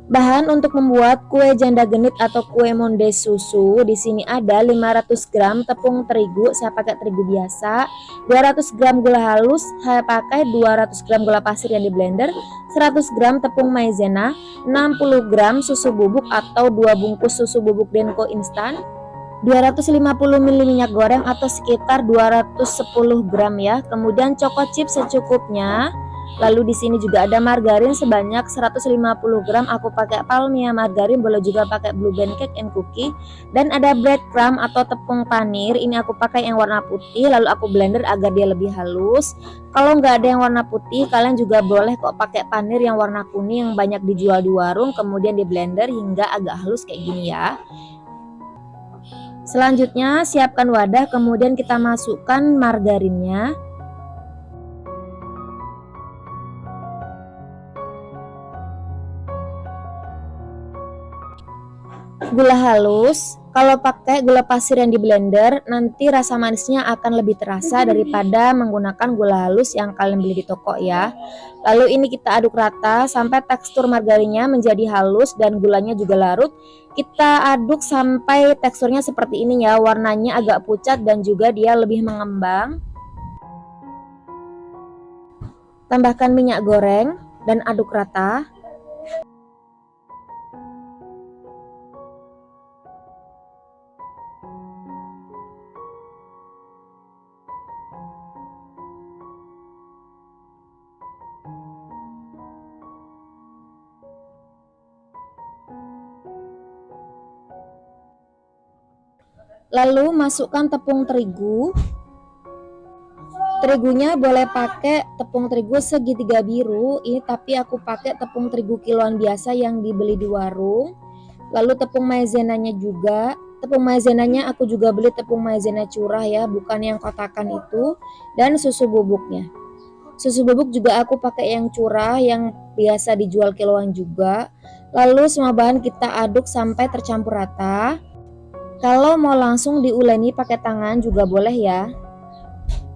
Bahan untuk membuat kue janda genit atau kue mondes susu di sini ada 500 gram tepung terigu, saya pakai terigu biasa, 200 gram gula halus, saya pakai 200 gram gula pasir yang di blender, 100 gram tepung maizena, 60 gram susu bubuk atau 2 bungkus susu bubuk Denko instan, 250 ml minyak goreng atau sekitar 210 gram ya. Kemudian choco chip secukupnya. Lalu di sini juga ada margarin sebanyak 150 gram. Aku pakai Palmia margarin, boleh juga pakai Blue Band Cake and Cookie. Dan ada breadcrumb atau tepung panir. Ini aku pakai yang warna putih, lalu aku blender agar dia lebih halus. Kalau nggak ada yang warna putih, kalian juga boleh kok pakai panir yang warna kuning yang banyak dijual di warung. Kemudian di blender hingga agak halus kayak gini ya. Selanjutnya siapkan wadah, kemudian kita masukkan margarinnya. Gula halus, kalau pakai gula pasir yang di blender nanti rasa manisnya akan lebih terasa daripada menggunakan gula halus yang kalian beli di toko ya. Lalu ini kita aduk rata sampai tekstur margarinnya menjadi halus dan gulanya juga larut. Kita aduk sampai teksturnya seperti ini ya, warnanya agak pucat dan juga dia lebih mengembang. Tambahkan minyak goreng dan aduk rata. Lalu masukkan tepung terigu. Terigunya boleh pakai tepung terigu segitiga biru, ini tapi aku pakai tepung terigu kiloan biasa yang dibeli di warung. Lalu tepung maizenanya juga. Tepung maizenanya aku juga beli tepung maizena curah ya, bukan yang kotakan itu. Dan susu bubuknya. Susu bubuk juga aku pakai yang curah yang biasa dijual kiloan juga. Lalu semua bahan kita aduk sampai tercampur rata. Kalau mau langsung diuleni pakai tangan juga boleh ya.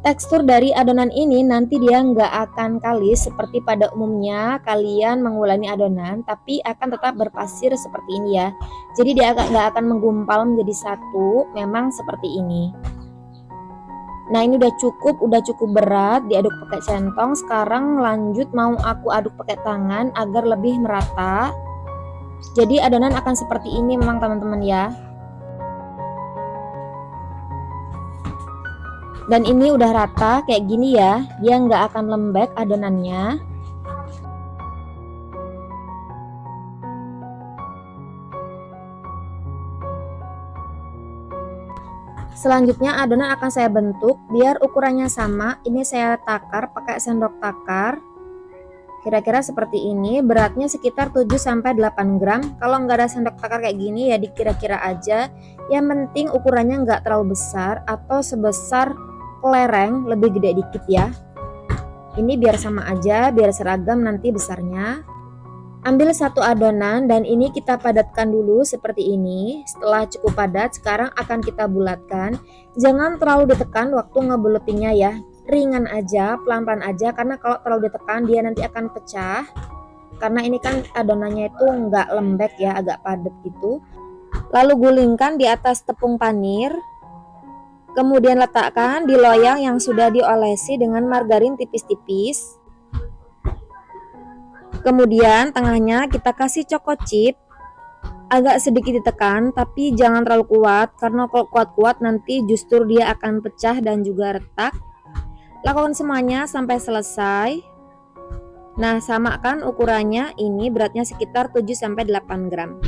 Tekstur dari adonan ini nanti dia nggak akan kalis seperti pada umumnya kalian menguleni adonan, tapi akan tetap berpasir seperti ini ya. Jadi dia nggak akan menggumpal menjadi satu, memang seperti ini. Nah ini udah cukup berat diaduk pakai centong. Sekarang lanjut mau aku aduk pakai tangan agar lebih merata. Jadi adonan akan seperti ini memang teman-teman ya. Dan ini udah rata kayak gini ya, dia nggak akan lembek adonannya. Selanjutnya adonan akan saya bentuk biar ukurannya sama. Ini saya takar pakai sendok takar. Kira-kira seperti ini, beratnya sekitar 7-8 gram. Kalau nggak ada sendok takar kayak gini ya dikira-kira aja. Yang penting ukurannya nggak terlalu besar atau sebesar kelereng, lebih gede dikit ya. Ini biar sama aja, biar seragam nanti besarnya. Ambil satu adonan dan ini kita padatkan dulu seperti ini. Setelah cukup padat, sekarang akan kita bulatkan. Jangan terlalu ditekan waktu ngebuletinnya ya. Ringan aja, pelan-pelan aja, karena kalau terlalu ditekan dia nanti akan pecah. Karena ini kan adonannya itu nggak lembek ya, agak padat gitu. Lalu gulingkan di atas tepung panir. Kemudian letakkan di loyang yang sudah diolesi dengan margarin tipis-tipis. Kemudian tengahnya kita kasih choco chip. Agak sedikit ditekan tapi jangan terlalu kuat, karena kalau kuat-kuat nanti justru dia akan pecah dan juga retak. Lakukan semuanya sampai selesai. Nah, samakan ukurannya, ini beratnya sekitar 7-8 gram.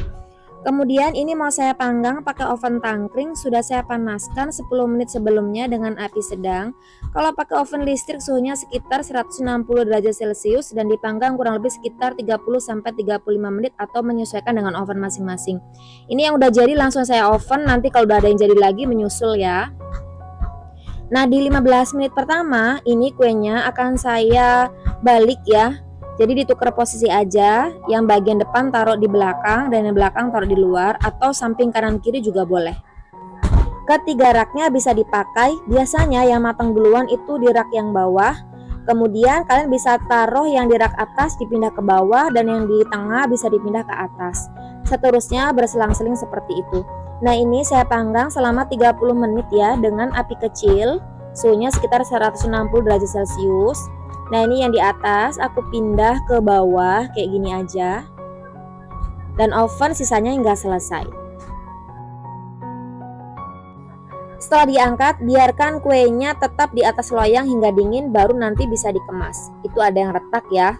Kemudian ini mau saya panggang pakai oven tangkring, sudah saya panaskan 10 menit sebelumnya dengan api sedang. Kalau pakai oven listrik suhunya sekitar 160 derajat Celcius dan dipanggang kurang lebih sekitar 30-35 menit atau menyesuaikan dengan oven masing-masing. Ini yang udah jadi langsung saya oven, nanti kalau udah ada yang jadi lagi menyusul ya. Nah di 15 menit pertama ini kuenya akan saya balik ya. Jadi ditukar posisi aja, yang bagian depan taruh di belakang dan yang belakang taruh di luar, atau samping kanan kiri juga boleh. Ketiga raknya bisa dipakai, biasanya yang matang duluan itu di rak yang bawah, Kemudian kalian bisa taruh yang di rak atas dipindah ke bawah dan yang di tengah bisa dipindah ke atas. Seterusnya berselang-seling seperti itu. Nah, ini saya panggang selama 30 menit ya dengan api kecil, suhunya sekitar 160 derajat Celcius. Nah, ini yang di atas aku pindah ke bawah kayak gini aja. Dan oven sisanya hingga selesai. Setelah diangkat, biarkan kuenya tetap di atas loyang hingga dingin, baru nanti bisa dikemas. Itu ada yang retak ya.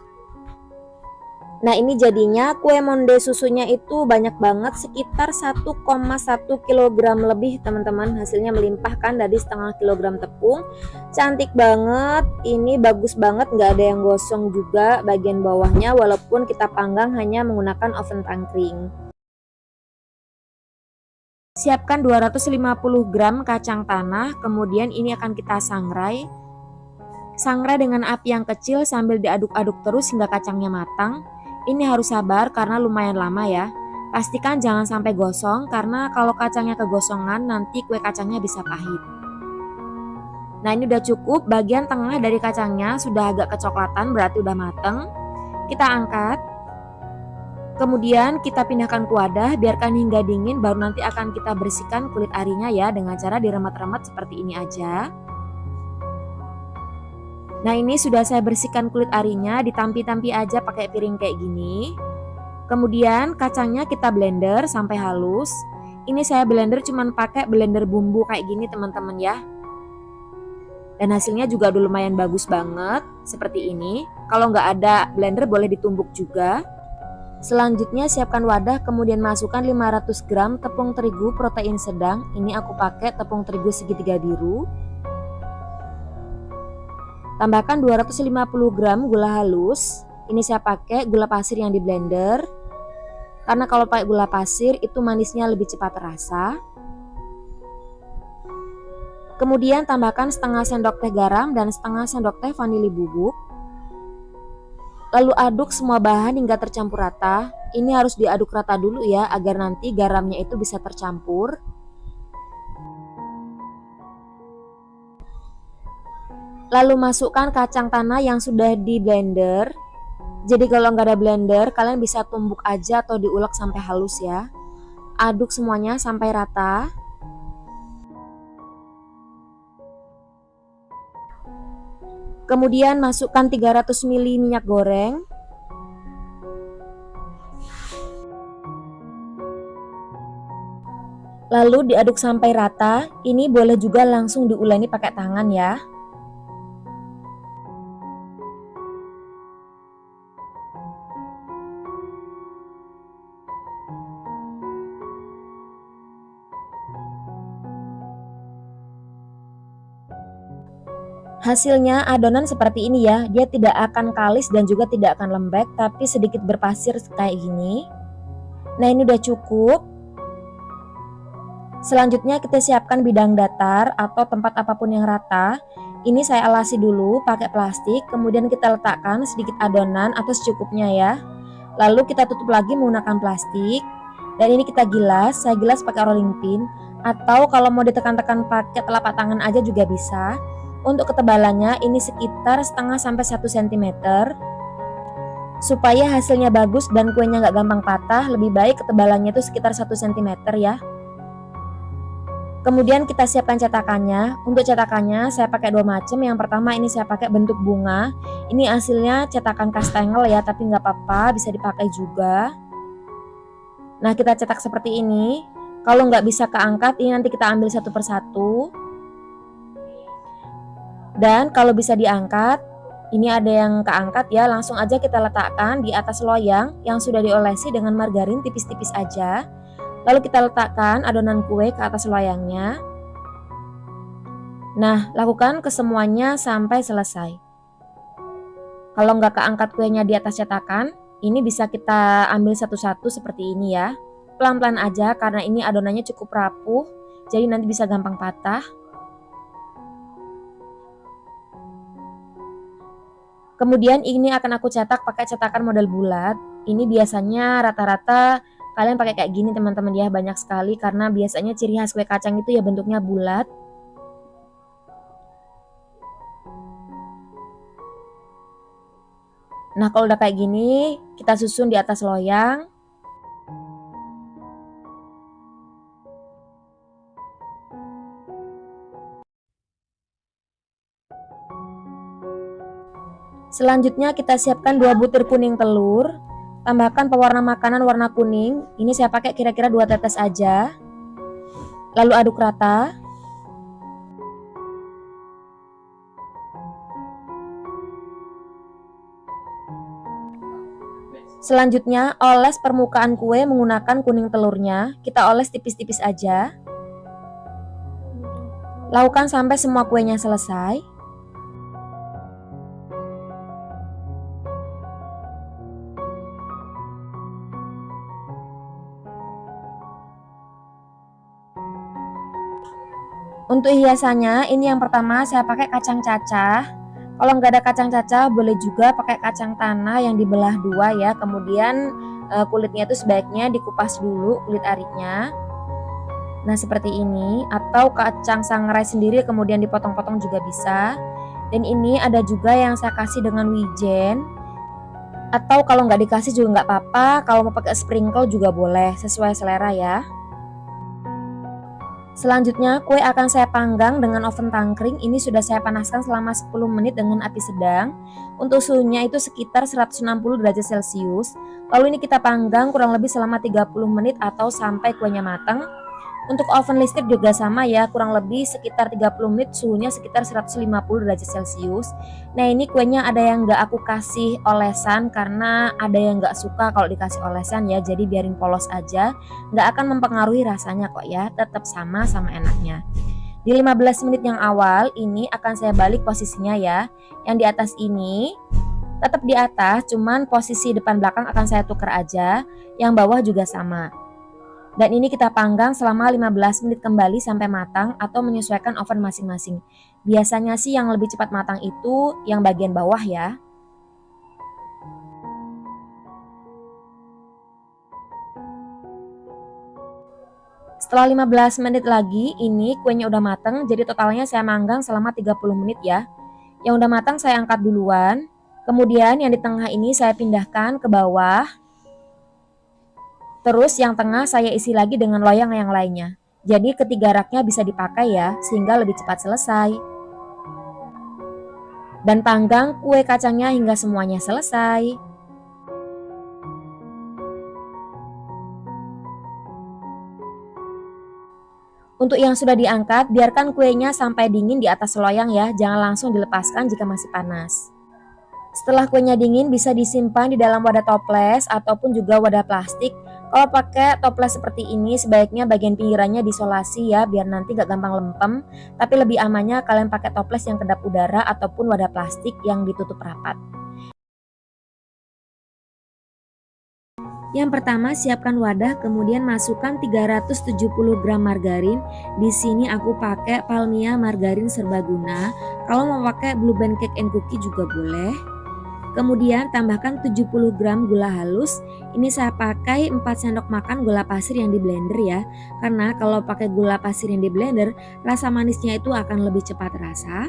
Nah, ini jadinya kue monde susunya itu banyak banget, sekitar 1,1 kg lebih teman-teman. Hasilnya melimpah kan dari setengah kilogram tepung. Cantik banget, ini bagus banget, nggak ada yang gosong juga bagian bawahnya walaupun kita panggang hanya menggunakan oven tangkring. Siapkan 250 gram kacang tanah, kemudian ini akan kita sangrai. Sangrai dengan api yang kecil sambil diaduk-aduk terus hingga kacangnya matang. Ini harus sabar karena lumayan lama ya. Pastikan jangan sampai gosong karena kalau kacangnya kegosongan nanti kue kacangnya bisa pahit. Nah, ini udah cukup, bagian tengah dari kacangnya sudah agak kecoklatan berarti udah mateng. Kita angkat. Kemudian kita pindahkan ke wadah, biarkan hingga dingin, baru nanti akan kita bersihkan kulit arinya ya dengan cara diremet-remet seperti ini aja. Nah, ini sudah saya bersihkan kulit arinya, ditampi-tampi aja pakai piring kayak gini. Kemudian kacangnya kita blender sampai halus. Ini saya blender cuman pakai blender bumbu kayak gini teman-teman ya. Dan hasilnya juga udah lumayan bagus banget seperti ini. Kalau nggak ada blender boleh ditumbuk juga. Selanjutnya siapkan wadah, kemudian masukkan 500 gram tepung terigu protein sedang. Ini aku pakai tepung terigu segitiga biru. Tambahkan 250 gram gula halus. Ini saya pakai gula pasir yang di blender. Karena kalau pakai gula pasir itu manisnya lebih cepat terasa. Kemudian tambahkan setengah sendok teh garam dan setengah sendok teh vanili bubuk. Lalu aduk semua bahan hingga tercampur rata. Ini harus diaduk rata dulu ya agar nanti garamnya itu bisa tercampur. Lalu masukkan kacang tanah yang sudah di blender. Jadi kalau nggak ada blender kalian bisa tumbuk aja atau diulek sampai halus ya. Aduk semuanya sampai rata. Kemudian masukkan 300 ml minyak goreng. Lalu diaduk sampai rata. Ini boleh juga langsung diuleni pakai tangan ya. Hasilnya adonan seperti ini ya, dia tidak akan kalis dan juga tidak akan lembek, tapi sedikit berpasir kayak gini. Nah, ini udah cukup. Selanjutnya kita siapkan bidang datar atau tempat apapun yang rata. Ini saya alasi dulu pakai plastik, kemudian kita letakkan sedikit adonan atau secukupnya ya. Lalu kita tutup lagi menggunakan plastik. Dan ini kita gilas, saya gilas pakai rolling pin. Atau kalau mau ditekan-tekan pakai telapak tangan aja juga bisa. Untuk ketebalannya ini sekitar setengah sampai 1 cm. Supaya hasilnya bagus dan kuenya nggak gampang patah, lebih baik ketebalannya itu sekitar 1 cm ya. Kemudian kita siapkan cetakannya. Untuk cetakannya saya pakai dua macam. Yang pertama ini saya pakai bentuk bunga. Ini hasilnya cetakan kastengel ya, tapi nggak apa-apa, bisa dipakai juga. Nah, kita cetak seperti ini. Kalau nggak bisa keangkat, ini nanti kita ambil satu persatu. Dan kalau bisa diangkat, ini ada yang keangkat ya, langsung aja kita letakkan di atas loyang yang sudah diolesi dengan margarin tipis-tipis aja. Lalu kita letakkan adonan kue ke atas loyangnya. Nah, lakukan kesemuanya sampai selesai. Kalau nggak keangkat kuenya di atas cetakan, ini bisa kita ambil satu-satu seperti ini ya. Pelan-pelan aja karena ini adonannya cukup rapuh, jadi nanti bisa gampang patah. Kemudian ini akan aku cetak pakai cetakan model bulat. Ini biasanya rata-rata kalian pakai kayak gini teman-teman ya, banyak sekali karena biasanya ciri khas kue kacang itu ya bentuknya bulat. Nah, kalau udah kayak gini, kita susun di atas loyang. Selanjutnya kita siapkan 2 butir kuning telur. Tambahkan pewarna makanan warna kuning. Ini saya pakai kira-kira 2 tetes aja. Lalu aduk rata. Selanjutnya, oles permukaan kue menggunakan kuning telurnya. Kita oles tipis-tipis aja. Lakukan sampai semua kuenya selesai. Untuk hiasannya, ini yang pertama saya pakai kacang cacah. Kalau nggak ada kacang cacah, boleh juga pakai kacang tanah yang dibelah 2 ya. Kemudian kulitnya itu sebaiknya dikupas dulu, kulit ariknya. Nah, seperti ini. Atau kacang sangrai sendiri kemudian dipotong-potong juga bisa. Dan ini ada juga yang saya kasih dengan wijen. Atau kalau nggak dikasih juga nggak apa-apa. Kalau mau pakai sprinkle juga boleh, sesuai selera ya. Selanjutnya, kue akan saya panggang dengan oven tangkring. Ini sudah saya panaskan selama 10 menit dengan api sedang. Untuk suhunya itu sekitar 160 derajat Celcius. Lalu ini kita panggang kurang lebih selama 30 menit atau sampai kuenya matang. Untuk oven listrik juga sama ya, kurang lebih sekitar 30 menit, suhunya sekitar 150 derajat Celcius. Nah, ini kuenya ada yang nggak aku kasih olesan karena ada yang nggak suka kalau dikasih olesan ya, jadi biarin polos aja, nggak akan mempengaruhi rasanya kok ya, tetap sama enaknya. Di 15 menit yang awal ini akan saya balik posisinya ya, yang di atas ini tetap di atas, cuman posisi depan belakang akan saya tukar aja, yang bawah juga sama. Dan ini kita panggang selama 15 menit kembali sampai matang atau menyesuaikan oven masing-masing. Biasanya sih yang lebih cepat matang itu yang bagian bawah ya. Setelah 15 menit lagi, ini kuenya udah matang, jadi totalnya saya manggang selama 30 menit ya. Yang udah matang saya angkat duluan. Kemudian yang di tengah ini saya pindahkan ke bawah. Terus yang tengah saya isi lagi dengan loyang yang lainnya. Jadi ketiga raknya bisa dipakai ya, sehingga lebih cepat selesai. Dan panggang kue kacangnya hingga semuanya selesai. Untuk yang sudah diangkat, biarkan kuenya sampai dingin di atas loyang ya, jangan langsung dilepaskan jika masih panas. Setelah kuenya dingin bisa disimpan di dalam wadah toples ataupun juga wadah plastik. Kalau pakai toples seperti ini sebaiknya bagian pinggirannya disolasi ya biar nanti gak gampang lempem. Tapi lebih amannya kalian pakai toples yang kedap udara ataupun wadah plastik yang ditutup rapat. Yang pertama siapkan wadah, kemudian masukkan 370 gram margarin. Di sini aku pakai Palmia margarin serbaguna. Kalau mau pakai Blue Band Cake and Cookie juga boleh. Kemudian tambahkan 70 gram gula halus. Ini saya pakai 4 sendok makan gula pasir yang di blender ya. Karena kalau pakai gula pasir yang di blender, rasa manisnya itu akan lebih cepat terasa.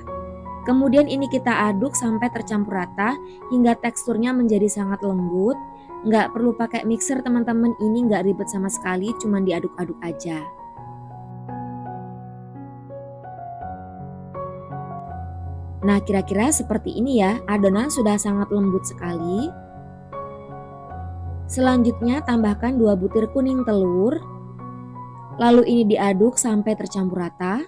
Kemudian ini kita aduk sampai tercampur rata hingga teksturnya menjadi sangat lembut. Nggak perlu pakai mixer teman-teman, ini nggak ribet sama sekali, cuma diaduk-aduk aja. Nah, kira-kira seperti ini ya, adonan sudah sangat lembut sekali. Selanjutnya tambahkan 2 butir kuning telur. Lalu ini diaduk sampai tercampur rata.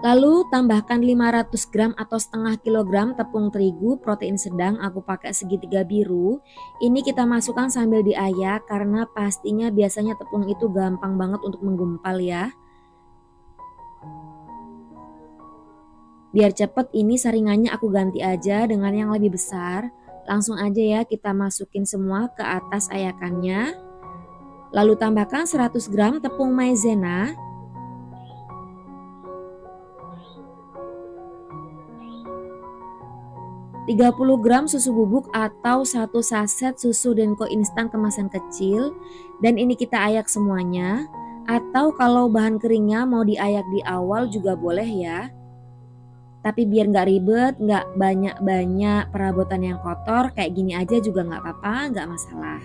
Lalu tambahkan 500 gram atau setengah kilogram tepung terigu protein sedang, aku pakai segitiga biru. Ini kita masukkan sambil diayak karena pastinya biasanya tepung itu gampang banget untuk menggumpal ya. Biar cepet ini saringannya aku ganti aja dengan yang lebih besar. Langsung aja ya kita masukin semua ke atas ayakannya. Lalu tambahkan 100 gram tepung maizena. 30 gram susu bubuk atau 1 saset susu Denko instan kemasan kecil, dan ini kita ayak semuanya. Atau kalau bahan keringnya mau diayak di awal juga boleh ya. Tapi biar nggak ribet, nggak banyak-banyak perabotan yang kotor, kayak gini aja juga nggak apa-apa, nggak masalah.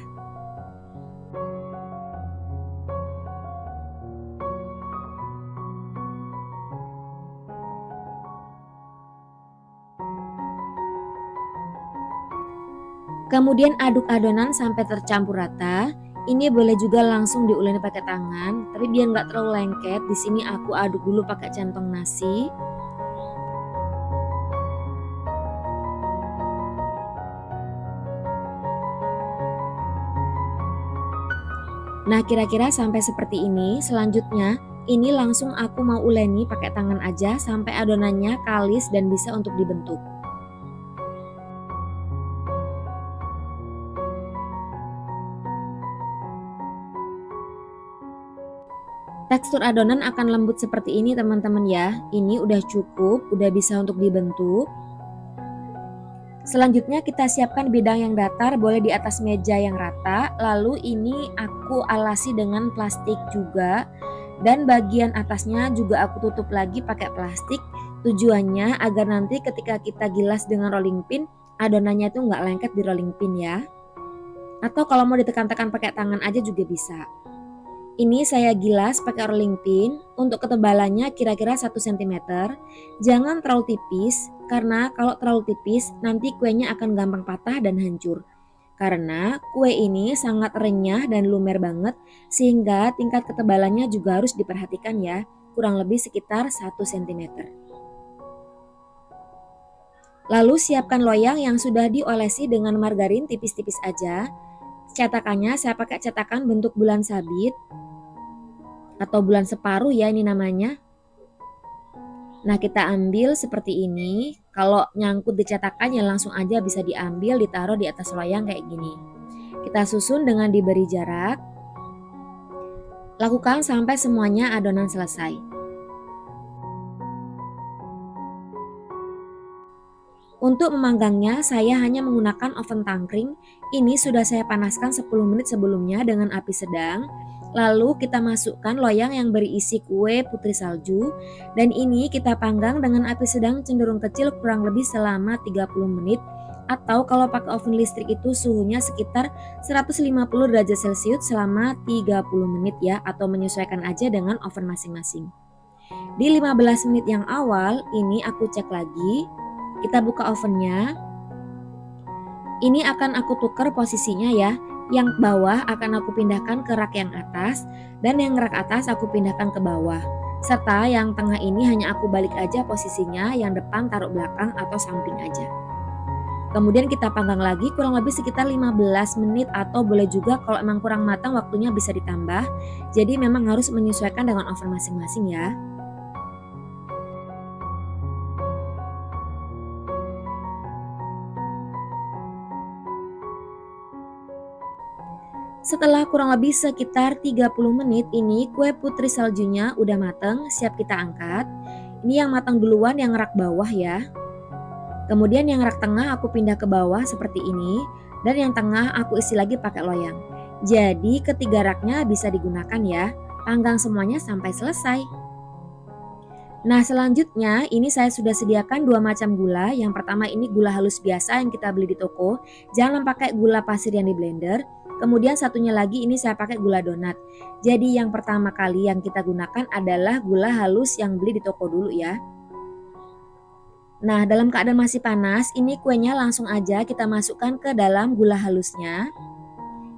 Kemudian aduk adonan sampai tercampur rata. Ini boleh juga langsung diuleni pakai tangan, tapi biar nggak terlalu lengket, di sini aku aduk dulu pakai centong nasi. Nah, kira-kira sampai seperti ini. Selanjutnya, ini langsung aku mau uleni pakai tangan aja sampai adonannya kalis dan bisa untuk dibentuk. Tekstur adonan akan lembut seperti ini teman-teman ya. Ini udah cukup, udah bisa untuk dibentuk. Selanjutnya kita siapkan bidang yang datar, boleh di atas meja yang rata. Lalu ini aku alasi dengan plastik juga. Dan bagian atasnya juga aku tutup lagi pakai plastik. Tujuannya agar nanti ketika kita gilas dengan rolling pin, adonannya itu nggak lengket di rolling pin ya. Atau kalau mau ditekan-tekan pakai tangan aja juga bisa. Ini saya gilas pakai rolling pin, untuk ketebalannya kira-kira 1 cm. Jangan terlalu tipis, karena kalau terlalu tipis nanti kuenya akan gampang patah dan hancur. Karena kue ini sangat renyah dan lumer banget, sehingga tingkat ketebalannya juga harus diperhatikan ya, kurang lebih sekitar 1 cm. Lalu siapkan loyang yang sudah diolesi dengan margarin tipis-tipis aja. Cetakannya saya pakai cetakan bentuk bulan sabit atau bulan separuh ya ini namanya. Nah, kita ambil seperti ini. Kalau nyangkut di cetakan ya langsung aja bisa diambil, ditaruh di atas loyang kayak gini. Kita susun dengan diberi jarak. Lakukan sampai semuanya adonan selesai. Untuk memanggangnya saya hanya menggunakan oven tangkring. Ini sudah saya panaskan 10 menit sebelumnya dengan api sedang. Lalu kita masukkan loyang yang berisi kue putri salju, dan ini kita panggang dengan api sedang cenderung kecil kurang lebih selama 30 menit, atau kalau pakai oven listrik itu suhunya sekitar 150 derajat celcius selama 30 menit ya, atau menyesuaikan aja dengan oven masing-masing. Di 15 menit yang awal ini aku cek lagi, kita buka ovennya. Ini akan aku tukar posisinya ya. Yang bawah akan aku pindahkan ke rak yang atas, dan yang rak atas aku pindahkan ke bawah. Serta yang tengah ini hanya aku balik aja posisinya, yang depan taruh belakang atau samping aja. Kemudian kita panggang lagi kurang lebih sekitar 15 menit, atau boleh juga kalau emang kurang matang waktunya bisa ditambah. Jadi memang harus menyesuaikan dengan oven masing-masing ya. Setelah kurang lebih sekitar 30 menit ini kue putri saljunya udah mateng, siap kita angkat. Ini yang matang duluan yang rak bawah ya. Kemudian yang rak tengah aku pindah ke bawah seperti ini, dan yang tengah aku isi lagi pakai loyang. Jadi ketiga raknya bisa digunakan ya. Panggang semuanya sampai selesai. Nah, selanjutnya ini saya sudah sediakan 2 macam gula. Yang pertama ini gula halus biasa yang kita beli di toko. Jangan pakai gula pasir yang di blender. Kemudian satunya lagi ini saya pakai gula donat. Jadi yang pertama kali yang kita gunakan adalah gula halus yang beli di toko dulu ya. Nah, dalam keadaan masih panas, ini kuenya langsung aja kita masukkan ke dalam gula halusnya.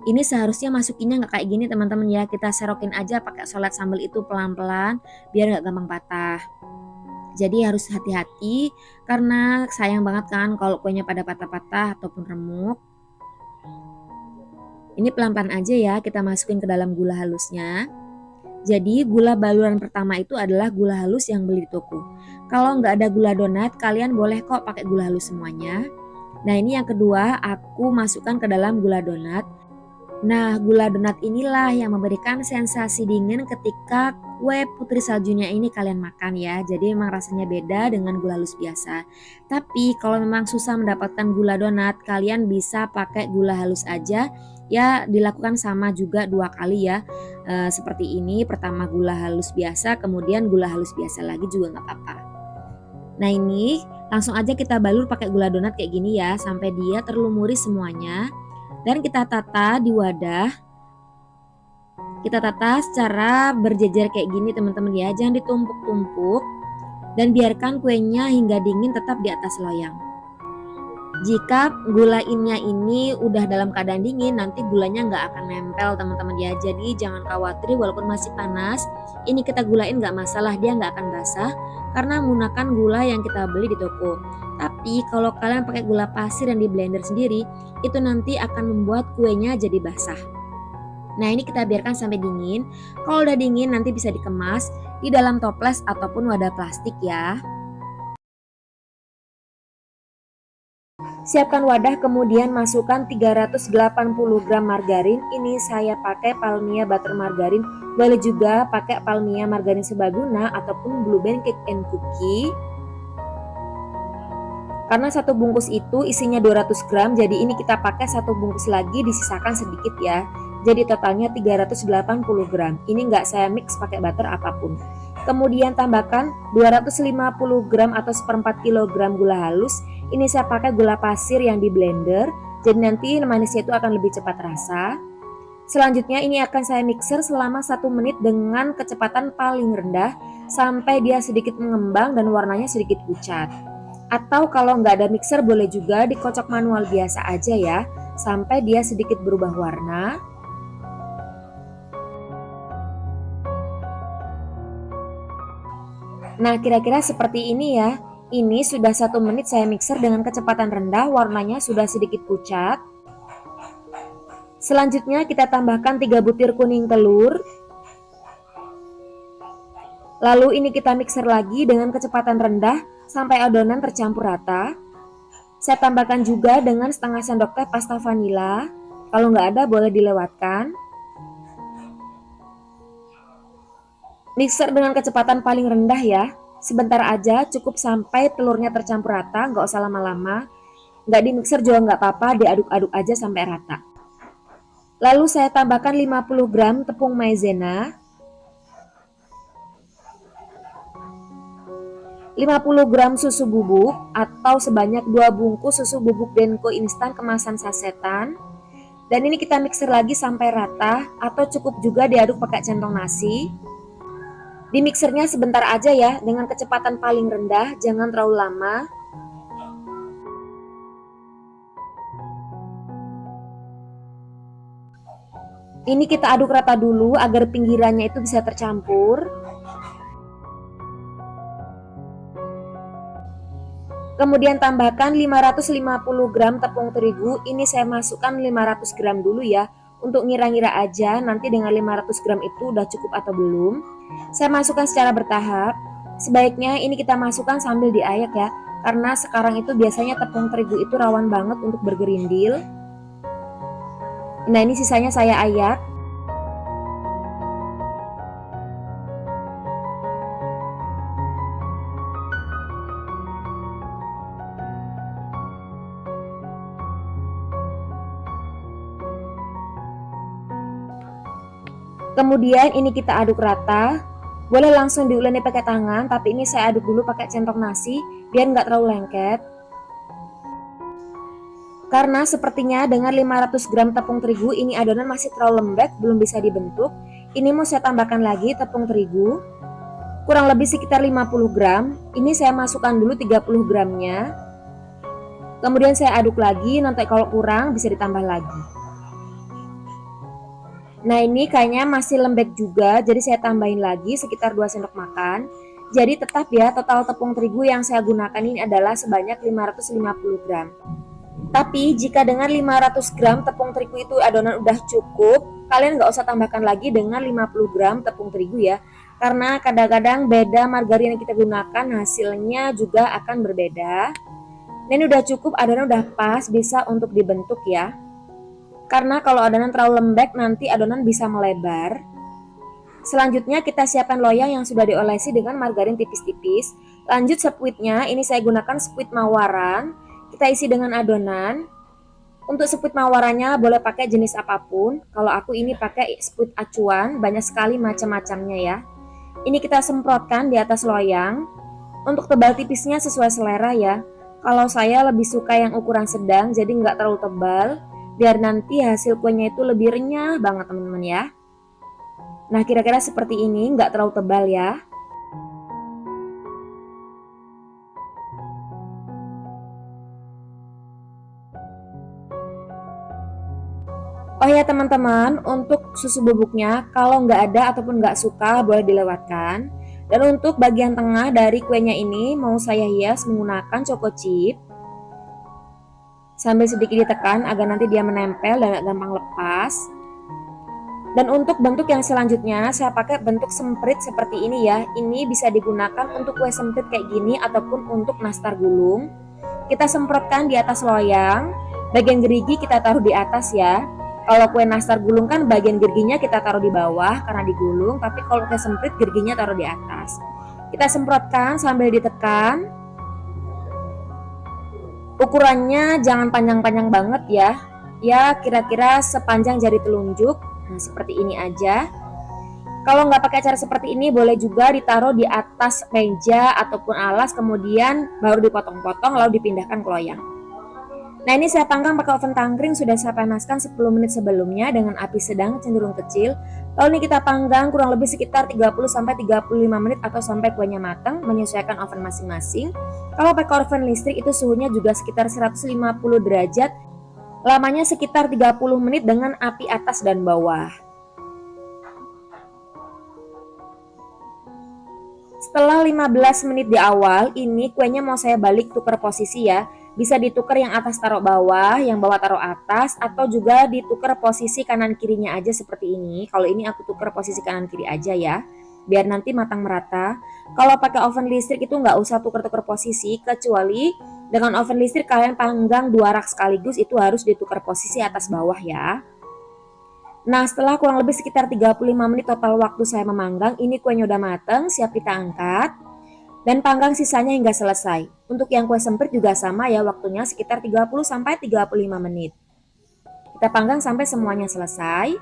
Ini seharusnya masukinnya nggak kayak gini teman-teman ya. Kita serokin aja pakai solet sambal itu pelan-pelan biar nggak gampang patah. Jadi harus hati-hati karena sayang banget kan kalau kuenya pada patah-patah ataupun remuk. Ini pelan-pelan aja ya kita masukin ke dalam gula halusnya. Jadi gula baluran pertama itu adalah gula halus yang beli di toko. Kalau nggak ada gula donat, kalian boleh kok pakai gula halus semuanya. Nah, ini yang kedua aku masukkan ke dalam gula donat. Nah, gula donat inilah yang memberikan sensasi dingin ketika kue putri saljunya ini kalian makan ya. Jadi memang rasanya beda dengan gula halus biasa. Tapi kalau memang susah mendapatkan gula donat, kalian bisa pakai gula halus aja. Ya, dilakukan sama juga 2 kali ya. Seperti ini, pertama gula halus biasa, kemudian gula halus biasa lagi juga nggak apa-apa. Nah, ini langsung aja kita balur pakai gula donat kayak gini ya, sampai dia terlumuri semuanya. Dan kita tata di wadah. Kita tata secara berjejer kayak gini teman-teman ya, jangan ditumpuk-tumpuk. Dan biarkan kuenya hingga dingin tetap di atas loyang. Jika gula innya ini udah dalam keadaan dingin, nanti gulanya nggak akan nempel teman-teman ya. Jadi jangan khawatir walaupun masih panas, ini kita gulain nggak masalah, dia nggak akan basah karena menggunakan gula yang kita beli di toko. Tapi kalau kalian pakai gula pasir yang di blender sendiri, itu nanti akan membuat kuenya jadi basah. Nah, ini kita biarkan sampai dingin. Kalau udah dingin nanti bisa dikemas di dalam toples ataupun wadah plastik ya. Siapkan wadah, kemudian masukkan 380 gram margarin. Ini saya pakai Palmia butter margarin. Boleh juga pakai Palmia margarin serbaguna ataupun Blue Band cake and cookie. Karena satu bungkus itu isinya 200 gram, jadi ini kita pakai satu bungkus lagi, disisakan sedikit ya. Jadi totalnya 380 gram. Ini nggak saya mix pakai butter apapun. Kemudian tambahkan 250 gram atau 1/4 kg gula halus. Ini saya pakai gula pasir yang di blender, jadi nanti manisnya itu akan lebih cepat rasa. Selanjutnya ini akan saya mixer selama 1 menit dengan kecepatan paling rendah sampai dia sedikit mengembang dan warnanya sedikit pucat. Atau kalau nggak ada mixer boleh juga dikocok manual biasa aja ya, sampai dia sedikit berubah warna. Nah, kira-kira seperti ini ya. Ini sudah 1 menit saya mixer dengan kecepatan rendah, warnanya sudah sedikit pucat. Selanjutnya kita tambahkan 3 butir kuning telur. Lalu ini kita mixer lagi dengan kecepatan rendah sampai adonan tercampur rata. Saya tambahkan juga dengan setengah sendok teh pasta vanila. Kalau nggak ada boleh dilewatkan. Mixer dengan kecepatan paling rendah ya. Sebentar aja, cukup sampai telurnya tercampur rata, nggak usah lama-lama. Nggak di mixer juga nggak apa-apa, diaduk-aduk aja sampai rata. Lalu saya tambahkan 50 gram tepung maizena, 50 gram susu bubuk atau sebanyak 2 bungkus susu bubuk Denko instan kemasan sasetan. Dan ini kita mixer lagi sampai rata atau cukup juga diaduk pakai centong nasi. Di mixernya sebentar aja ya, dengan kecepatan paling rendah, jangan terlalu lama. Ini kita aduk rata dulu agar pinggirannya itu bisa tercampur. Kemudian tambahkan 550 gram tepung terigu. Ini saya masukkan 500 gram dulu ya, untuk ngira-ngira aja nanti dengan 500 gram itu udah cukup atau belum. Saya masukkan secara bertahap. Sebaiknya ini kita masukkan sambil diayak ya, karena sekarang itu biasanya tepung terigu itu rawan banget untuk bergerindil. Nah, ini sisanya saya ayak. Kemudian ini kita aduk rata. Boleh langsung diuleni pakai tangan, tapi ini saya aduk dulu pakai centong nasi biar nggak terlalu lengket. Karena sepertinya dengan 500 gram tepung terigu ini adonan masih terlalu lembek, belum bisa dibentuk. Ini mau saya tambahkan lagi tepung terigu, kurang lebih sekitar 50 gram. Ini saya masukkan dulu 30 gramnya. Kemudian saya aduk lagi, nanti kalau kurang bisa ditambah lagi. Nah, ini kayaknya masih lembek juga, jadi saya tambahin lagi sekitar 2 sendok makan. Jadi tetap ya, total tepung terigu yang saya gunakan ini adalah sebanyak 550 gram. Tapi jika dengan 500 gram tepung terigu itu adonan udah cukup, kalian nggak usah tambahkan lagi dengan 50 gram tepung terigu ya. Karena kadang-kadang beda margarin yang kita gunakan hasilnya juga akan berbeda. Dan ini udah cukup, adonan udah pas, bisa untuk dibentuk ya. karena kalau adonan terlalu lembek nanti adonan bisa melebar. Selanjutnya kita siapkan loyang yang sudah diolesi dengan margarin tipis-tipis. Lanjut spuitnya, ini saya gunakan spuit mawaran. Kita isi dengan adonan. Untuk spuit mawarannya boleh pakai jenis apapun. Kalau aku ini pakai spuit acuan, banyak sekali macam-macamnya ya. Ini kita semprotkan di atas loyang. Untuk tebal tipisnya sesuai selera ya. Kalau saya lebih suka yang ukuran sedang, jadi nggak terlalu tebal. Biar nanti hasil kuenya itu lebih renyah banget teman-teman ya. Nah kira-kira seperti ini, nggak terlalu tebal ya. Oh ya teman-teman, untuk susu bubuknya kalau nggak ada ataupun nggak suka boleh dilewatkan. Dan untuk bagian tengah dari kuenya ini mau saya hias menggunakan choco chip. Sambil sedikit ditekan agar nanti dia menempel dan gak gampang lepas. Dan untuk bentuk yang selanjutnya saya pakai bentuk semprit seperti ini ya. Ini bisa digunakan untuk kue semprit kayak gini ataupun untuk nastar gulung. Kita semprotkan di atas loyang. Bagian gerigi kita taruh di atas ya. Kalau kue nastar gulung kan bagian geriginya kita taruh di bawah karena digulung. Tapi kalau kue semprit geriginya taruh di atas. Kita semprotkan sambil ditekan. Ukurannya jangan panjang-panjang banget ya. Ya kira-kira sepanjang jari telunjuk. Nah seperti ini aja. Kalau nggak pakai cara seperti ini boleh juga ditaruh di atas meja ataupun alas, kemudian baru dipotong-potong lalu dipindahkan ke loyang. Nah ini saya panggang pakai oven tangkring, sudah saya panaskan 10 menit sebelumnya dengan api sedang cenderung kecil. Lalu ini kita panggang kurang lebih sekitar 30-35 menit atau sampai kuenya matang, menyesuaikan oven masing-masing. Kalau pakai oven listrik itu suhunya juga sekitar 150 derajat. Lamanya sekitar 30 menit dengan api atas dan bawah. Setelah 15 menit di awal, ini kuenya mau saya balik tukar posisi ya. Bisa ditukar yang atas taruh bawah, yang bawah taruh atas, atau juga ditukar posisi kanan kirinya aja seperti ini. Kalau ini aku tukar posisi kanan kiri aja ya, biar nanti matang merata. Kalau pakai oven listrik itu nggak usah tukar-tukar posisi, kecuali dengan oven listrik kalian panggang 2 rak sekaligus, itu harus ditukar posisi atas bawah ya. Nah setelah kurang lebih sekitar 35 menit total waktu saya memanggang, ini kuenya udah mateng, siap kita angkat. Dan panggang sisanya hingga selesai. Untuk yang kue semprit juga sama ya, waktunya sekitar 30-35 menit. Kita panggang sampai semuanya selesai.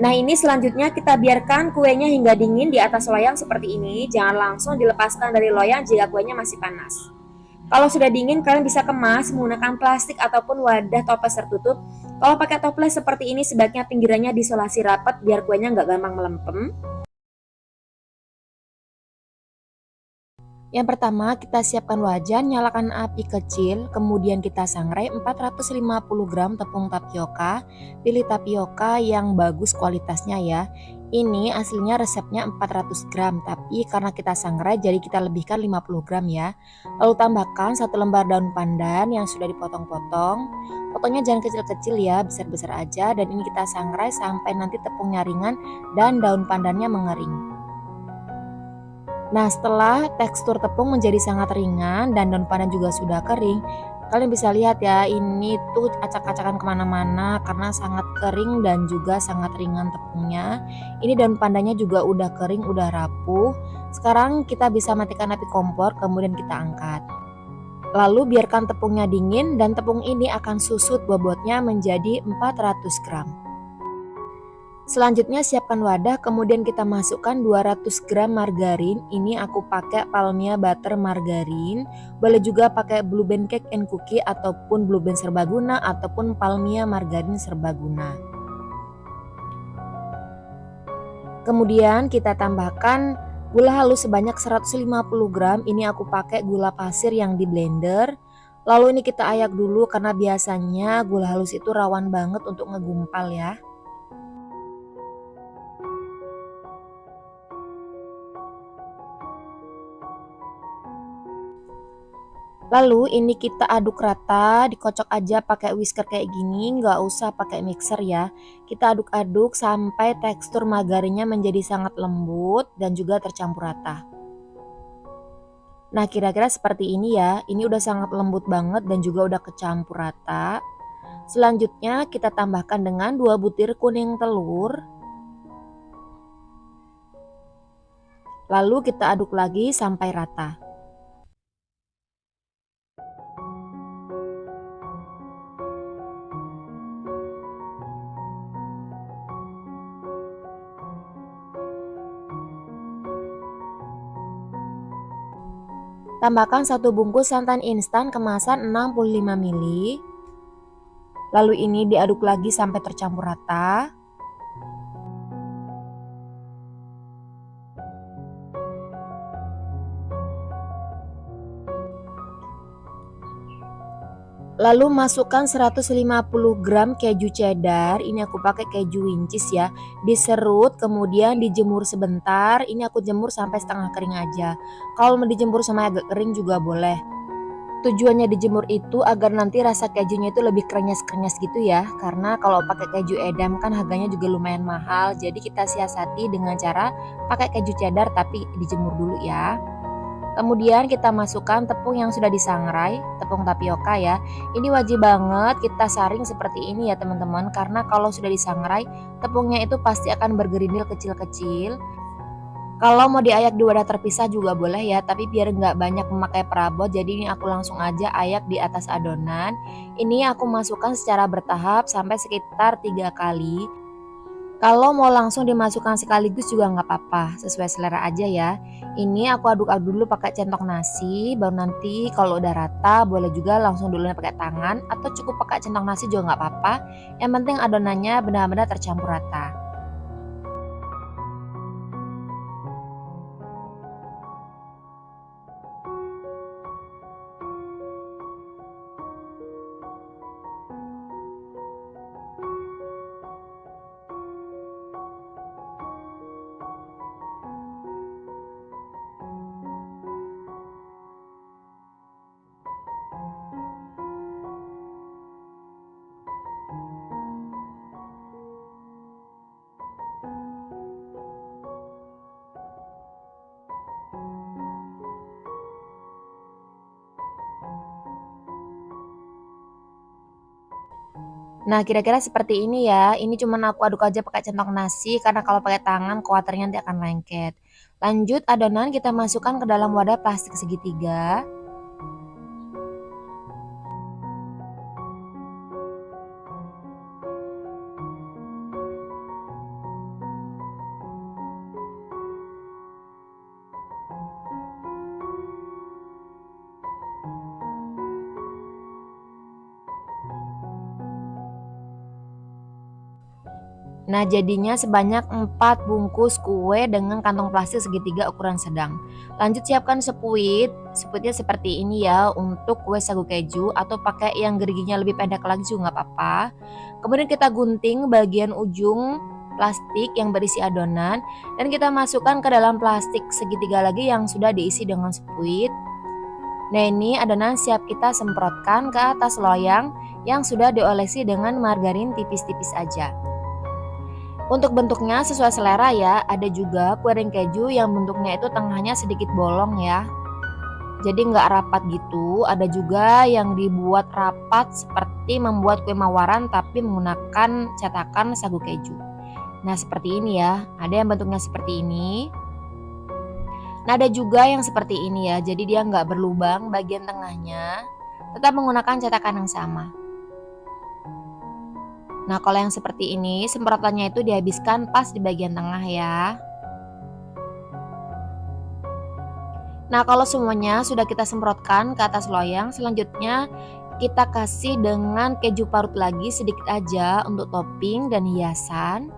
Nah ini selanjutnya kita biarkan kuenya hingga dingin di atas loyang seperti ini. Jangan langsung dilepaskan dari loyang jika kuenya masih panas. Kalau sudah dingin kalian bisa kemas menggunakan plastik ataupun wadah toples tertutup. Kalau pakai toples seperti ini sebaiknya pinggirannya diisolasi rapat biar kuenya nggak gampang melempem. Yang pertama kita siapkan wajan, nyalakan api kecil, kemudian kita sangrai 450 gram tepung tapioka. Pilih tapioka yang bagus kualitasnya ya. Ini aslinya resepnya 400 gram, tapi karena kita sangrai jadi kita lebihkan 50 gram ya. Lalu tambahkan 1 lembar daun pandan yang sudah dipotong-potong. Potongnya jangan kecil-kecil ya, besar-besar aja. Dan ini kita sangrai sampai nanti tepungnya ringan dan daun pandannya mengering. Nah setelah tekstur tepung menjadi sangat ringan dan daun pandan juga sudah kering, kalian bisa lihat ya, ini tuh acak-acakan kemana-mana karena sangat kering dan juga sangat ringan tepungnya. Ini daun pandannya juga udah kering, udah rapuh. Sekarang kita bisa matikan api kompor, kemudian kita angkat. Lalu biarkan tepungnya dingin dan tepung ini akan susut bobotnya menjadi 400 gram. Selanjutnya siapkan wadah, kemudian kita masukkan 200 gram margarin. Ini aku pakai Palmia Butter Margarin. Boleh juga pakai Blue Band Cake and Cookie ataupun Blue Band Serbaguna ataupun Palmia Margarin Serbaguna. Kemudian kita tambahkan gula halus sebanyak 150 gram. Ini aku pakai gula pasir yang di blender. Lalu ini kita ayak dulu karena biasanya gula halus itu rawan banget untuk ngegumpal ya. Lalu ini kita aduk rata, dikocok aja pakai whisker kayak gini, nggak usah pakai mixer ya. Kita aduk-aduk sampai tekstur margarinnya menjadi sangat lembut dan juga tercampur rata. Nah, kira-kira seperti ini ya. Ini udah sangat lembut banget dan juga udah kecampur rata. Selanjutnya kita tambahkan dengan 2 butir kuning telur. Lalu kita aduk lagi sampai rata. Tambahkan 1 bungkus santan instan kemasan 65 ml. Lalu ini diaduk lagi sampai tercampur rata. Lalu masukkan 150 gram keju cheddar. Ini aku pakai keju wincis ya. Diserut kemudian dijemur sebentar. Ini aku jemur sampai setengah kering aja. Kalau mau dijemur sama agak kering juga boleh. Tujuannya dijemur itu agar nanti rasa kejunya itu lebih krenyes-krenyes gitu ya. Karena kalau pakai keju edam kan harganya juga lumayan mahal. Jadi kita siasati dengan cara pakai keju cheddar tapi dijemur dulu ya. Kemudian kita masukkan tepung yang sudah disangrai, tepung tapioka ya. Ini wajib banget kita saring seperti ini ya teman-teman. Karena kalau sudah disangrai, tepungnya itu pasti akan bergerindil kecil-kecil. Kalau mau diayak di wadah terpisah juga boleh ya, tapi biar nggak banyak memakai perabot, jadi ini aku langsung aja ayak di atas adonan. Ini aku masukkan secara bertahap sampai sekitar 3 kali. Kalau mau langsung dimasukkan sekaligus juga nggak apa-apa, sesuai selera aja ya. Ini aku aduk-aduk dulu pakai centong nasi, baru nanti kalau udah rata boleh juga langsung dulu pakai tangan atau cukup pakai centong nasi juga nggak apa-apa. Yang penting adonannya benar-benar tercampur rata. Nah, kira-kira seperti ini ya. Ini cuman aku aduk aja pakai centong nasi karena kalau pakai tangan khawatirnya nanti akan lengket. Lanjut adonan kita masukkan ke dalam wadah plastik segitiga. Nah, jadinya sebanyak 4 bungkus kue dengan kantong plastik segitiga ukuran sedang. Lanjut siapkan sepuit. Sepuitnya seperti ini ya untuk kue sagu keju atau pakai yang geriginya lebih pendek lagi juga nggak apa-apa. Kemudian kita gunting bagian ujung plastik yang berisi adonan dan kita masukkan ke dalam plastik segitiga lagi yang sudah diisi dengan sepuit. Nah, ini adonan siap kita semprotkan ke atas loyang yang sudah diolesi dengan margarin tipis-tipis aja. Untuk bentuknya sesuai selera ya, ada juga kue ring keju yang bentuknya itu tengahnya sedikit bolong ya. Jadi nggak rapat gitu, ada juga yang dibuat rapat seperti membuat kue mawaran tapi menggunakan cetakan sagu keju. Nah seperti ini ya, ada yang bentuknya seperti ini. Nah ada juga yang seperti ini ya, jadi dia nggak berlubang bagian tengahnya, tetap menggunakan cetakan yang sama. Nah, kalau yang seperti ini, semprotannya itu dihabiskan pas di bagian tengah ya. Nah, kalau semuanya sudah kita semprotkan ke atas loyang, selanjutnya kita kasih dengan keju parut lagi sedikit aja untuk topping dan hiasan.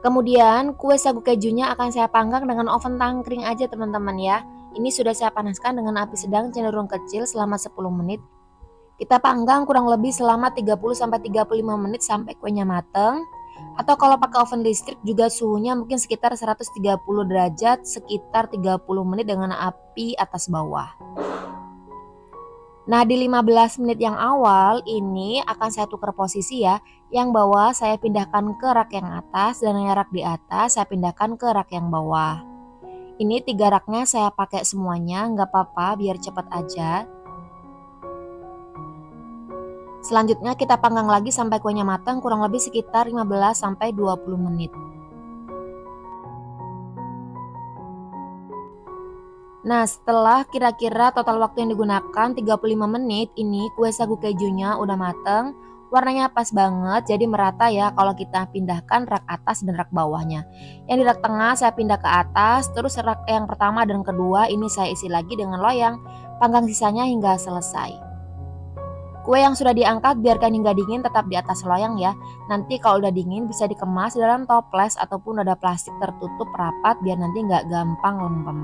Kemudian kue sagu kejunya akan saya panggang dengan oven tangkring aja teman-teman ya. Ini sudah saya panaskan dengan api sedang cenderung kecil selama 10 menit. Kita panggang kurang lebih selama 30-35 menit sampai kuenya mateng. Atau kalau pakai oven listrik juga suhunya mungkin sekitar 130 derajat sekitar 30 menit dengan api atas bawah. Nah, di 15 menit yang awal ini akan saya tukar posisi ya. Yang bawah saya pindahkan ke rak yang atas dan yang rak di atas saya pindahkan ke rak yang bawah. Ini 3 raknya saya pakai semuanya, nggak apa-apa biar cepat aja. Selanjutnya kita panggang lagi sampai kuahnya matang kurang lebih sekitar 15-20 menit. Nah, setelah kira-kira total waktu yang digunakan 35 menit, ini kue sagu kejunya udah mateng. Warnanya pas banget, jadi merata ya kalau kita pindahkan rak atas dan rak bawahnya. Yang di rak tengah saya pindah ke atas, terus rak yang pertama dan kedua ini saya isi lagi dengan loyang. Panggang sisanya hingga selesai. Kue yang sudah diangkat biarkan hingga dingin tetap di atas loyang ya. Nanti kalau udah dingin bisa dikemas dalam toples ataupun ada plastik tertutup rapat biar nanti nggak gampang lempem.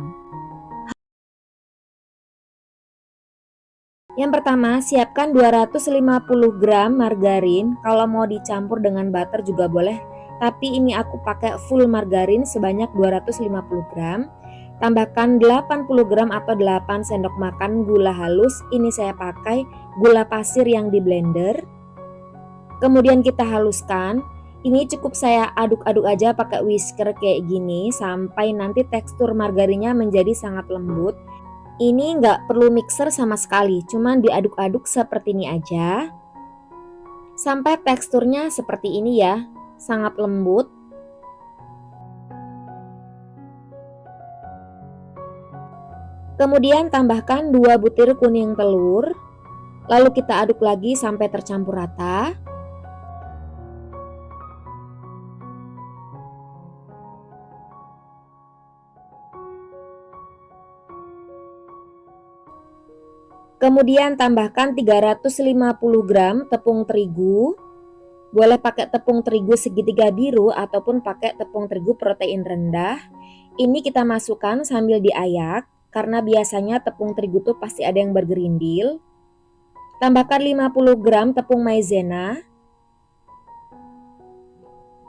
Yang pertama, siapkan 250 gram margarin. Kalau mau dicampur dengan butter juga boleh, tapi ini aku pakai full margarin sebanyak 250 gram. Tambahkan 80 gram atau 8 sendok makan gula halus. Ini saya pakai gula pasir yang di blender. Kemudian kita haluskan. Ini cukup saya aduk-aduk aja pakai whisker kayak gini sampai nanti tekstur margarinnya menjadi sangat lembut. Ini nggak perlu mixer sama sekali, cuman diaduk-aduk seperti ini aja. Sampai teksturnya seperti ini ya, sangat lembut. Kemudian tambahkan 2 butir kuning telur. Lalu kita aduk lagi sampai tercampur rata. Kemudian tambahkan 350 gram tepung terigu. Boleh pakai tepung terigu segitiga biru ataupun pakai tepung terigu protein rendah. Ini kita masukkan sambil diayak karena biasanya tepung terigu tuh pasti ada yang bergerindil. Tambahkan 50 gram tepung maizena.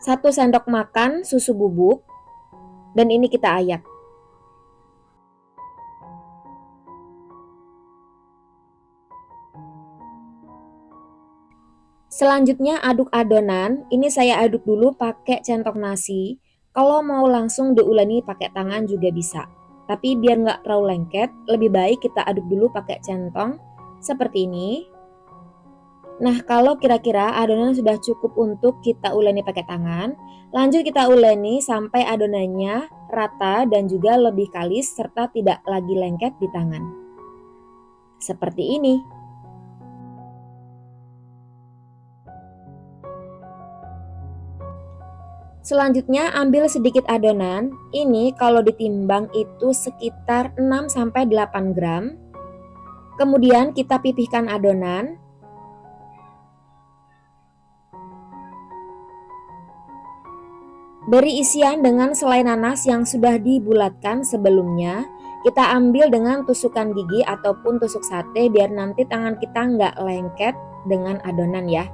1 sendok makan susu bubuk. Dan ini kita ayak. Selanjutnya aduk adonan, ini saya aduk dulu pakai centong nasi. Kalau mau langsung diuleni pakai tangan juga bisa. Tapi biar nggak terlalu lengket, lebih baik kita aduk dulu pakai centong seperti ini. Nah, kalau kira-kira adonan sudah cukup untuk kita uleni pakai tangan, lanjut kita uleni sampai adonannya rata dan juga lebih kalis serta tidak lagi lengket di tangan. Seperti ini. Selanjutnya ambil sedikit adonan, ini kalau ditimbang itu sekitar 6-8 gram. Kemudian kita pipihkan adonan. Beri isian dengan selai nanas yang sudah dibulatkan sebelumnya. Kita ambil dengan tusukan gigi ataupun tusuk sate biar nanti tangan kita nggak lengket dengan adonan ya.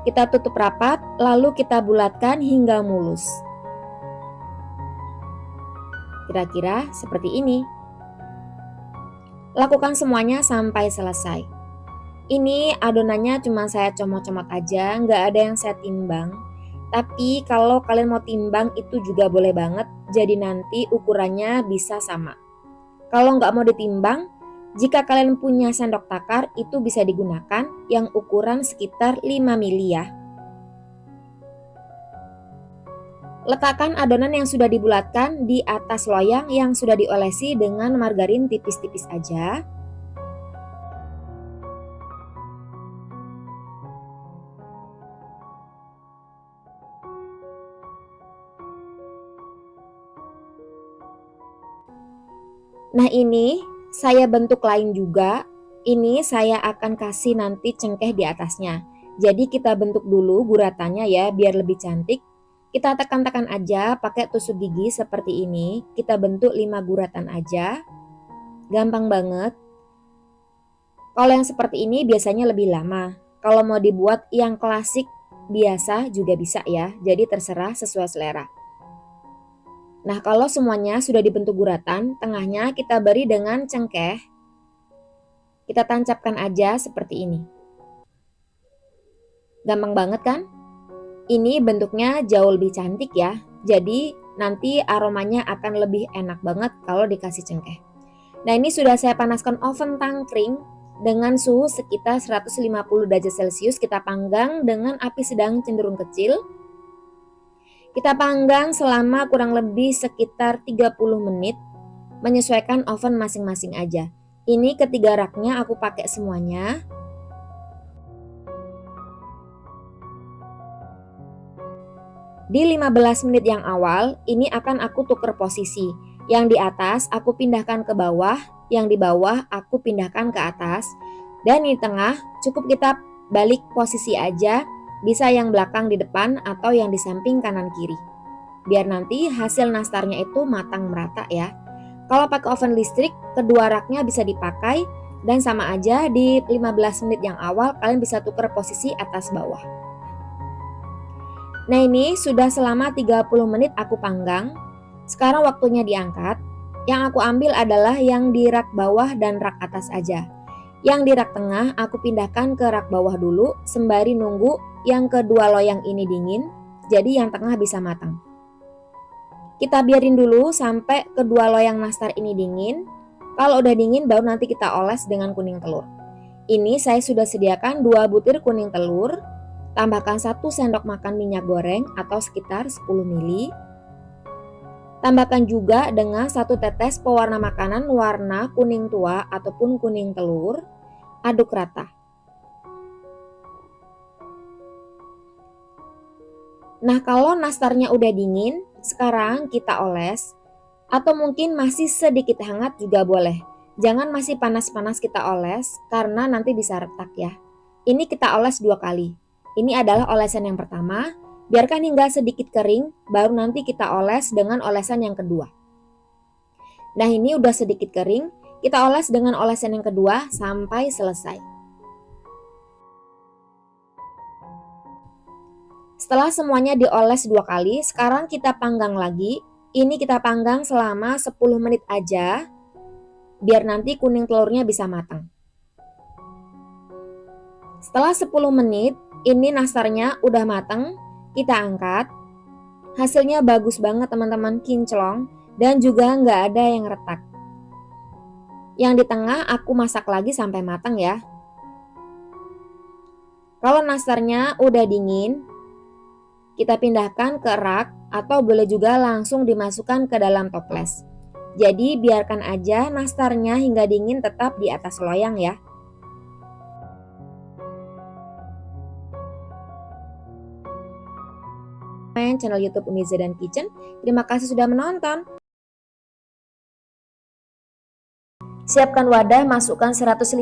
Kita tutup rapat, lalu kita bulatkan hingga mulus. Kira-kira seperti ini. Lakukan semuanya sampai selesai. Ini adonannya cuma saya comot-comot aja, nggak ada yang saya timbang. Tapi kalau kalian mau timbang itu juga boleh banget, jadi nanti ukurannya bisa sama. Kalau nggak mau ditimbang, jika kalian punya sendok takar itu bisa digunakan yang ukuran sekitar 5 mili ya. Letakkan adonan yang sudah dibulatkan di atas loyang yang sudah diolesi dengan margarin tipis-tipis aja. Nah, ini saya bentuk lain juga. Ini saya akan kasih nanti cengkeh di atasnya. Jadi kita bentuk dulu guratannya ya biar lebih cantik. Kita tekan-tekan aja pakai tusuk gigi seperti ini. Kita bentuk 5 guratan aja. Gampang banget. Kalau yang seperti ini biasanya lebih lama. Kalau mau dibuat yang klasik biasa juga bisa ya. Jadi terserah sesuai selera. Nah, kalau semuanya sudah dibentuk guratan, tengahnya kita beri dengan cengkeh. Kita tancapkan aja seperti ini. Gampang banget kan? Ini bentuknya jauh lebih cantik ya. Jadi nanti aromanya akan lebih enak banget kalau dikasih cengkeh. Nah, ini sudah saya panaskan oven tangkring dengan suhu sekitar 150 derajat Celcius. Kita panggang dengan api sedang cenderung kecil. Kita panggang selama kurang lebih sekitar 30 menit, menyesuaikan oven masing-masing aja. Ini ketiga raknya aku pakai semuanya. Di 15 menit yang awal, ini akan aku tuker posisi. Yang di atas aku pindahkan ke bawah, yang di bawah aku pindahkan ke atas. Dan di tengah cukup kita balik posisi aja, bisa yang belakang di depan atau yang di samping kanan kiri. Biar nanti hasil nastarnya itu matang merata ya. Kalau pakai oven listrik, kedua raknya bisa dipakai dan sama aja di 15 menit yang awal kalian bisa tuker posisi atas bawah. Nah, ini sudah selama 30 menit aku panggang. Sekarang waktunya diangkat. Yang aku ambil adalah yang di rak bawah dan rak atas aja. Yang di rak tengah aku pindahkan ke rak bawah dulu sembari nunggu yang kedua loyang ini dingin, jadi yang tengah bisa matang. Kita biarin dulu sampai kedua loyang nastar ini dingin. Kalau udah dingin baru nanti kita oles dengan kuning telur. Ini saya sudah sediakan 2 butir kuning telur. Tambahkan 1 sendok makan minyak goreng atau sekitar 10 ml. Tambahkan juga dengan 1 tetes pewarna makanan warna kuning tua ataupun kuning telur. Aduk rata. Nah, kalau nastarnya udah dingin, sekarang kita oles. Atau mungkin masih sedikit hangat juga boleh. Jangan masih panas-panas kita oles karena nanti bisa retak ya. Ini kita oles 2 kali. Ini adalah olesan yang pertama. Biarkan hingga sedikit kering, baru nanti kita oles dengan olesan yang kedua. Nah, ini udah sedikit kering, kita oles dengan olesan yang kedua sampai selesai. Setelah semuanya dioles 2 kali, sekarang kita panggang lagi. Ini kita panggang selama 10 menit aja, biar nanti kuning telurnya bisa matang. Setelah 10 menit, ini nastarnya udah matang. Kita angkat. Hasilnya bagus banget teman-teman, kinclong dan juga nggak ada yang retak. Yang di tengah aku masak lagi sampai matang ya. Kalau nastarnya udah dingin, kita pindahkan ke rak atau boleh juga langsung dimasukkan ke dalam toples. Jadi biarkan aja nastarnya hingga dingin tetap di atas loyang ya. Channel YouTube Umi Zedan Kitchen. Terima kasih sudah menonton. Siapkan wadah, masukkan 150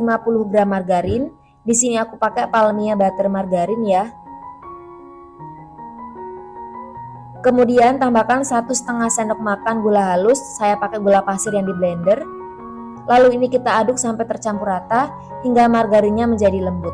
gram margarin. Di sini aku pakai Palmia butter margarin ya. Kemudian tambahkan 1,5 sendok makan gula halus. Saya pakai gula pasir yang di blender. Lalu ini kita aduk sampai tercampur rata hingga margarinnya menjadi lembut.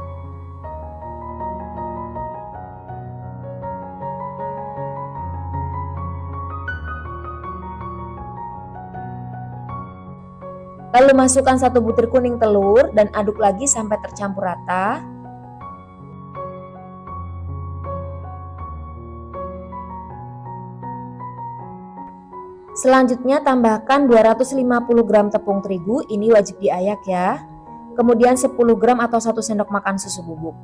Lalu masukkan 1 butir kuning telur dan aduk lagi sampai tercampur rata. Selanjutnya tambahkan 250 gram tepung terigu, ini wajib diayak ya. Kemudian 10 gram atau 1 sendok makan susu bubuk.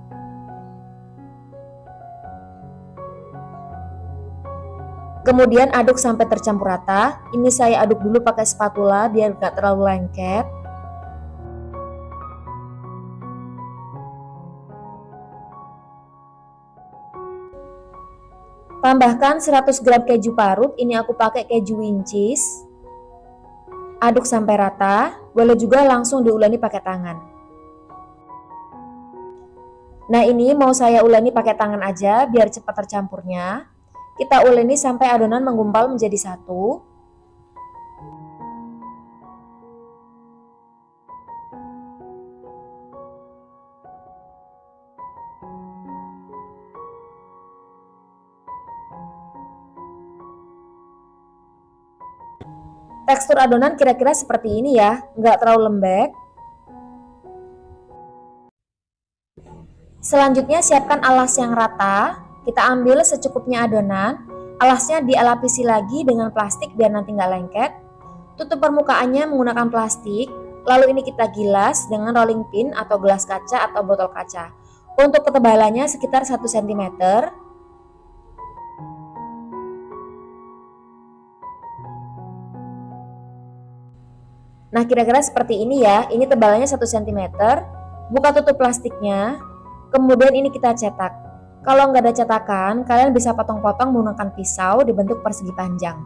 Kemudian aduk sampai tercampur rata. Ini saya aduk dulu pakai spatula biar gak terlalu lengket. Tambahkan 100 gram keju parut. Ini aku pakai keju wincis. Aduk sampai rata. Boleh juga langsung diuleni pakai tangan. Nah, ini mau saya uleni pakai tangan aja biar cepat tercampurnya. Kita uleni sampai adonan menggumpal menjadi satu. Tekstur adonan kira-kira seperti ini ya, nggak terlalu lembek. Selanjutnya siapkan alas yang rata. Kita ambil secukupnya adonan. Alasnya dilapisi lagi dengan plastik biar nanti nggak lengket. Tutup permukaannya menggunakan plastik. Lalu ini kita gilas dengan rolling pin atau gelas kaca atau botol kaca. Untuk ketebalannya sekitar 1 cm. Nah, kira-kira seperti ini ya. Ini tebalannya 1 cm. Buka tutup plastiknya. Kemudian ini kita cetak. Kalau nggak ada cetakan, kalian bisa potong-potong menggunakan pisau dibentuk persegi panjang.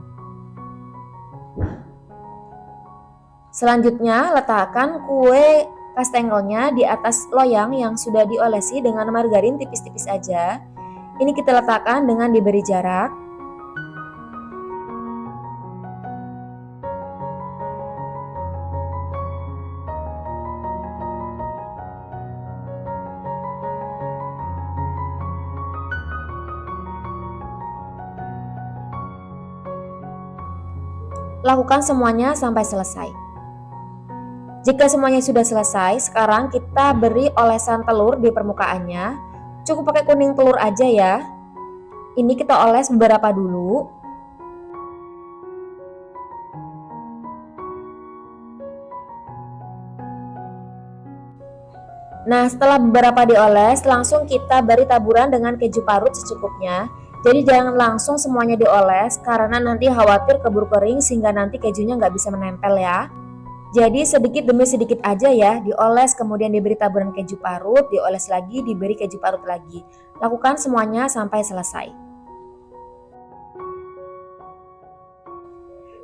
Selanjutnya, letakkan kue kastengelnya di atas loyang yang sudah diolesi dengan margarin tipis-tipis aja. Ini kita letakkan dengan diberi jarak. Lakukan semuanya sampai selesai. Jika semuanya sudah selesai, sekarang kita beri olesan telur di permukaannya. Cukup pakai kuning telur aja ya. Ini kita oles beberapa dulu. Nah, setelah beberapa dioles, langsung kita beri taburan dengan keju parut secukupnya. Jadi jangan langsung semuanya dioles karena nanti khawatir keburu kering sehingga nanti kejunya nggak bisa menempel ya. Jadi sedikit demi sedikit aja ya, dioles kemudian diberi taburan keju parut, dioles lagi, diberi keju parut lagi. Lakukan semuanya sampai selesai.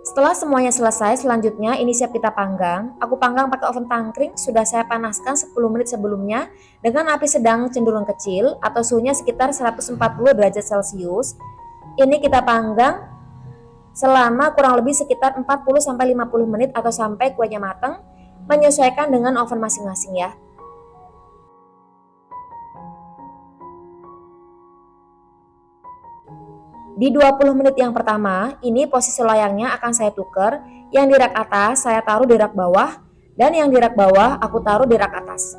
Setelah semuanya selesai, selanjutnya ini siap kita panggang. Aku panggang pakai oven tangkring, sudah saya panaskan 10 menit sebelumnya dengan api sedang cenderung kecil atau suhunya sekitar 140 derajat Celcius. Ini kita panggang selama kurang lebih sekitar 40-50 menit atau sampai kuenya matang, menyesuaikan dengan oven masing-masing ya. Di 20 menit yang pertama, ini posisi loyangnya akan saya tukar. Yang di rak atas saya taruh di rak bawah, dan yang di rak bawah aku taruh di rak atas.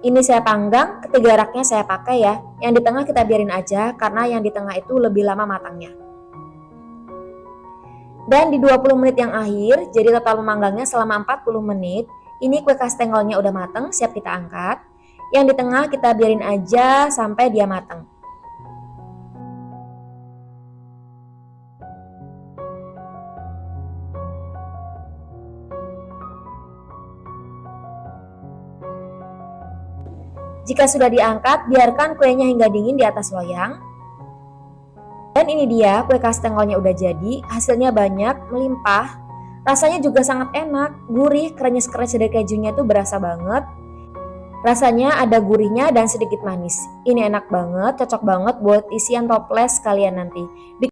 Ini saya panggang, ketiga raknya saya pakai ya. Yang di tengah kita biarin aja, karena yang di tengah itu lebih lama matangnya. Dan di 20 menit yang akhir, jadi total memanggangnya selama 40 menit, ini kue kastengelnya udah matang, siap kita angkat. Yang di tengah kita biarin aja sampai dia matang. Jika sudah diangkat, biarkan kuenya hingga dingin di atas loyang. Dan ini dia, kue kastengelnya udah jadi, hasilnya banyak, melimpah. Rasanya juga sangat enak, gurih, krenyes-krenyes dari kejunya tuh berasa banget. Rasanya ada gurihnya dan sedikit manis. Ini enak banget, cocok banget buat isian toples kalian nanti.